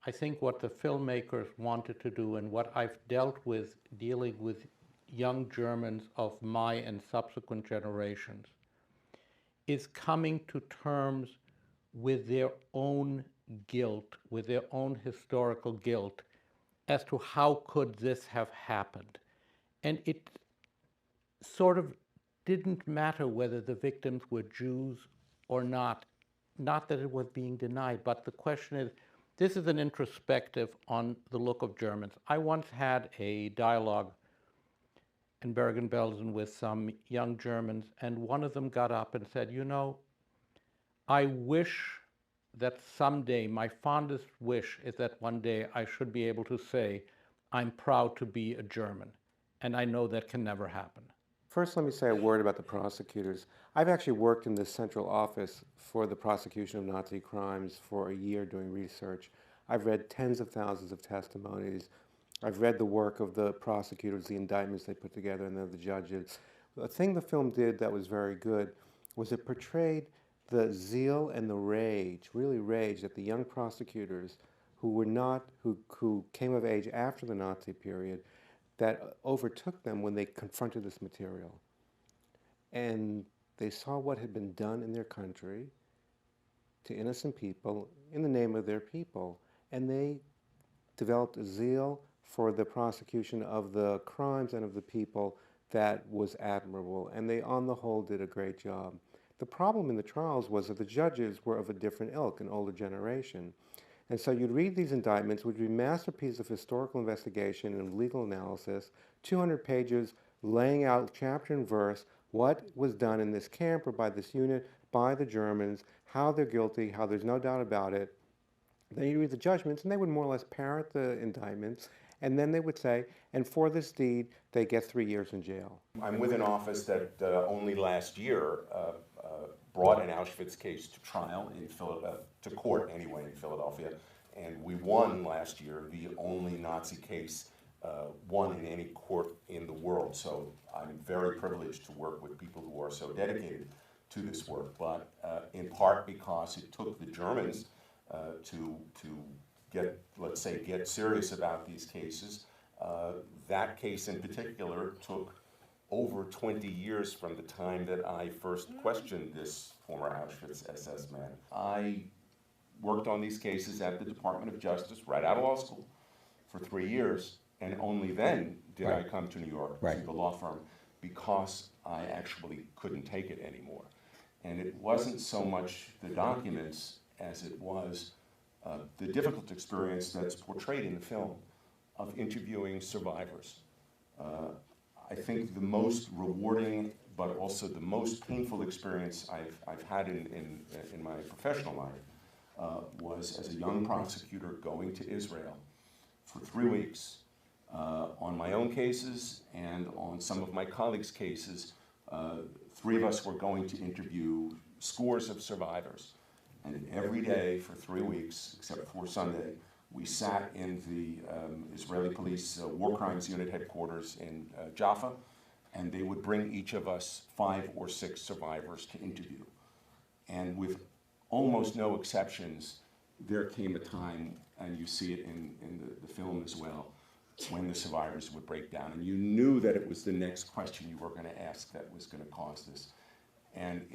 I think what the filmmakers wanted to do, and what I've dealt with dealing with young Germans of my and subsequent generations, is coming to terms with their own guilt, with their own historical guilt, as to how could this have happened. And it sort of didn't matter whether the victims were Jews or not. Not that it was being denied, but the question is, this is an introspective on the look of Germans. I once had a dialogue in Bergen-Belsen with some young Germans, and one of them got up and said, you know, I wish that someday, my fondest wish is that one day I should be able to say, I'm proud to be a German. And I know that can never happen. First, let me say a word about the prosecutors. I've actually worked in the central office for the prosecution of Nazi crimes for a year doing research. I've read tens of thousands of testimonies. I've read the work of the prosecutors, the indictments they put together, and then the judges. The thing the film did that was very good was it portrayed the zeal and the rage, really rage, that the young prosecutors who came of age after the Nazi period, that overtook them when they confronted this material. And they saw what had been done in their country to innocent people in the name of their people. And they developed a zeal for the prosecution of the crimes and of the people that was admirable. And they, on the whole, did a great job. The problem in the trials was that the judges were of a different ilk, an older generation. And so you'd read these indictments, which would be masterpieces of historical investigation and legal analysis, 200 pages laying out chapter and verse what was done in this camp or by this unit, by the Germans, how they're guilty, how there's no doubt about it. Then you read the judgments, and they would more or less parrot the indictments, and then they would say, and for this deed, they get 3 years in jail. I'm with an office that only last year brought an Auschwitz case to trial in Philadelphia, to court anyway, in Philadelphia, and we won last year the only Nazi case won in any court in the world. So I'm very privileged to work with people who are so dedicated to this work, but in part because it took the Germans to get, let's say, get serious about these cases. That case in particular took over 20 years from the time that I first questioned this former Auschwitz SS man. I worked on these cases at the Department of Justice right out of law school for 3 years, and only then did I come to New York to the law firm, because I actually couldn't take it anymore. And it wasn't so much the documents as it was the difficult experience that's portrayed in the film of interviewing survivors. I think the most rewarding, but also the most painful experience I've had in my professional life was as a young prosecutor going to Israel for 3 weeks on my own cases and on some of my colleagues' cases. 3 of us were going to interview scores of survivors. And every day for 3 weeks, except for Sunday, we sat in the Israeli police war crimes unit headquarters in Jaffa, and they would bring each of us 5 or 6 survivors to interview. And with almost no exceptions, there came a time, and you see it in the film as well, when the survivors would break down. And you knew that it was the next question you were going to ask that was going to cause this. And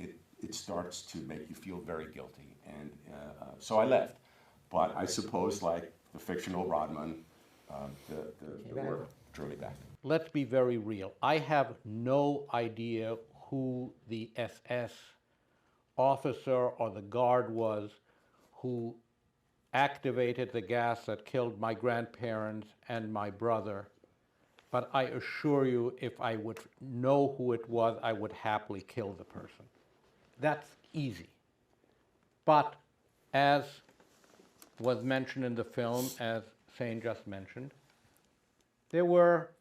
it starts to make you feel very guilty. And so I left. But I suppose, like the fictional Rodman, the work drew me back. Let's be very real. I have no idea who the SS officer or the guard was who activated the gas that killed my grandparents and my brother. But I assure you, if I would know who it was, I would happily kill the person. That's easy. But as was mentioned in the film, as Shane just mentioned, there were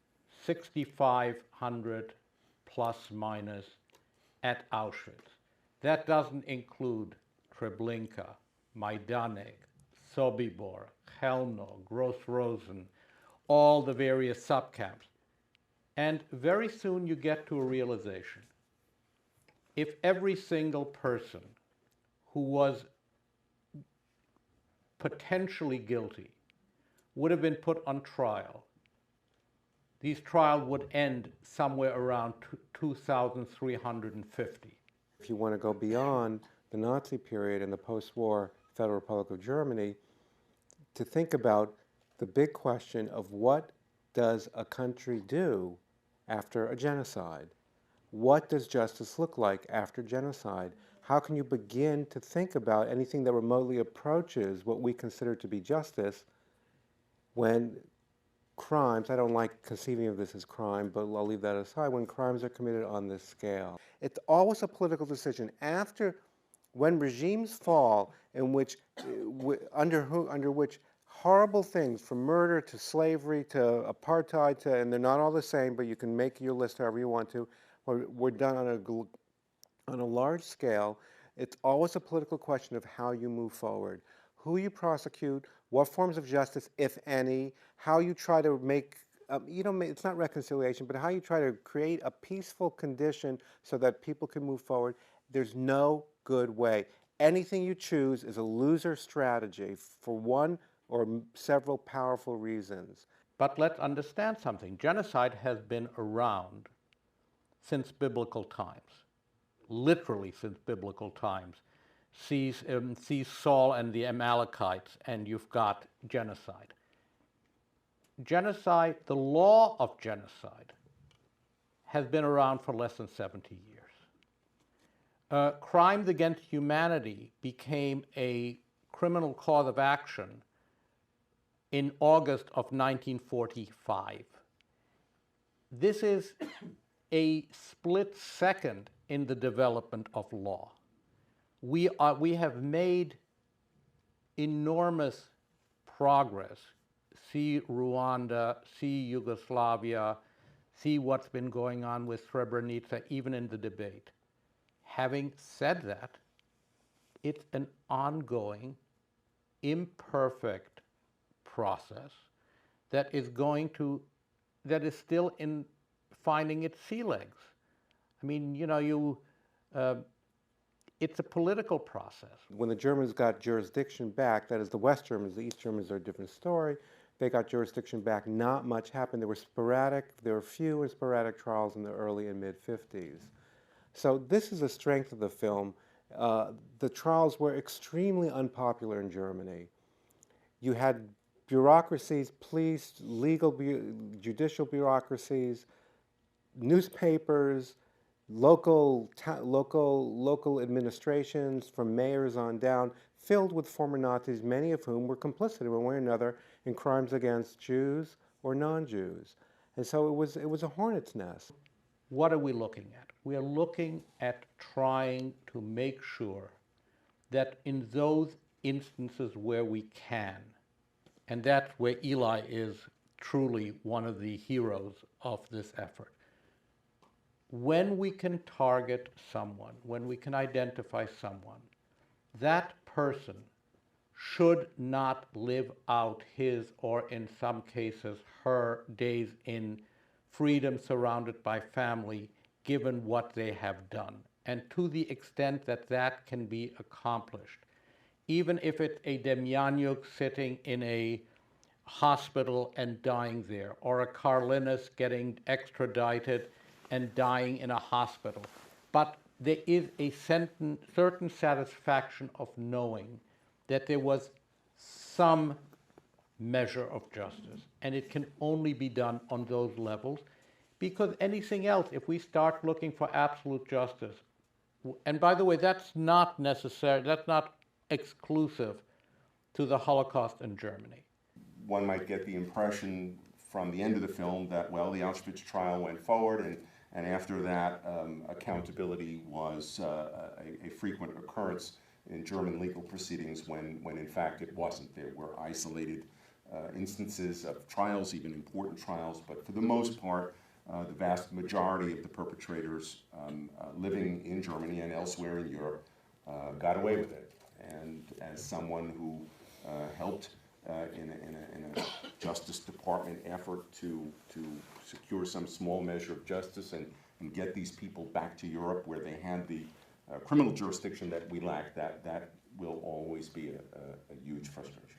6,500 plus minus at Auschwitz. That doesn't include Treblinka, Majdanek, Sobibor, Chelmno, Gross-Rosen, all the various subcamps. And very soon you get to a realization. If every single person who was potentially guilty would have been put on trial. These trials would end somewhere around 2,350. If you want to go beyond the Nazi period and the post-war Federal Republic of Germany, to think about the big question of what does a country do after a genocide? What does justice look like after genocide? How can you begin to think about anything that remotely approaches what we consider to be justice when crimes, I don't like conceiving of this as crime, but I'll leave that aside, when crimes are committed on this scale? It's always a political decision. When regimes fall, in which, under which horrible things, from murder to slavery to apartheid, and they're not all the same, but you can make your list however you want to, were done on a large scale, it's always a political question of how you move forward, who you prosecute, what forms of justice, if any, how you try to make, it's not reconciliation, but how you try to create a peaceful condition so that people can move forward. There's no good way. Anything you choose is a loser strategy for one or several powerful reasons. But let's understand something. Genocide has been around since biblical times, literally since biblical times. See Saul and the Amalekites, and you've got genocide. Genocide, the law of genocide, has been around for less than 70 years. Crimes against humanity became a criminal cause of action in August of 1945. This is a split second in the development of law. We have made enormous progress. See Rwanda, see Yugoslavia, see what's been going on with Srebrenica, even in the debate. Having said that, it's an ongoing, imperfect process that is still in finding its sea legs. I mean, it's a political process. When the Germans got jurisdiction back, that is the West Germans, the East Germans are a different story, they got jurisdiction back, not much happened. There were few and sporadic trials in the early and mid-50s. So this is the strength of the film. The trials were extremely unpopular in Germany. You had bureaucracies, police, judicial bureaucracies, newspapers, local administrations from mayors on down, filled with former Nazis, many of whom were complicit in one way or another in crimes against Jews or non-Jews. And so it was a hornet's nest. What are we looking at? We are looking at trying to make sure that in those instances where we can, and that's where Eli is truly one of the heroes of this effort, when we can target someone, when we can identify someone, that person should not live out his, or in some cases her, days in freedom surrounded by family, given what they have done. And to the extent that that can be accomplished, even if it's a Demjanjuk sitting in a hospital and dying there, or a Karlinas getting extradited and dying in a hospital. But there is a certain satisfaction of knowing that there was some measure of justice, and it can only be done on those levels, because anything else, if we start looking for absolute justice, and by the way, that's not necessary, that's not exclusive to the Holocaust in Germany. One might get the impression from the end of the film that, well, the Auschwitz trial went forward, and after that, accountability was a frequent occurrence in German legal proceedings when in fact it wasn't. There were isolated instances of trials, even important trials, but for the most part, the vast majority of the perpetrators living in Germany and elsewhere in Europe got away with it. And as someone who helped in a Justice Department effort to secure some small measure of justice and get these people back to Europe where they had the criminal jurisdiction that we lack, that will always be a huge frustration.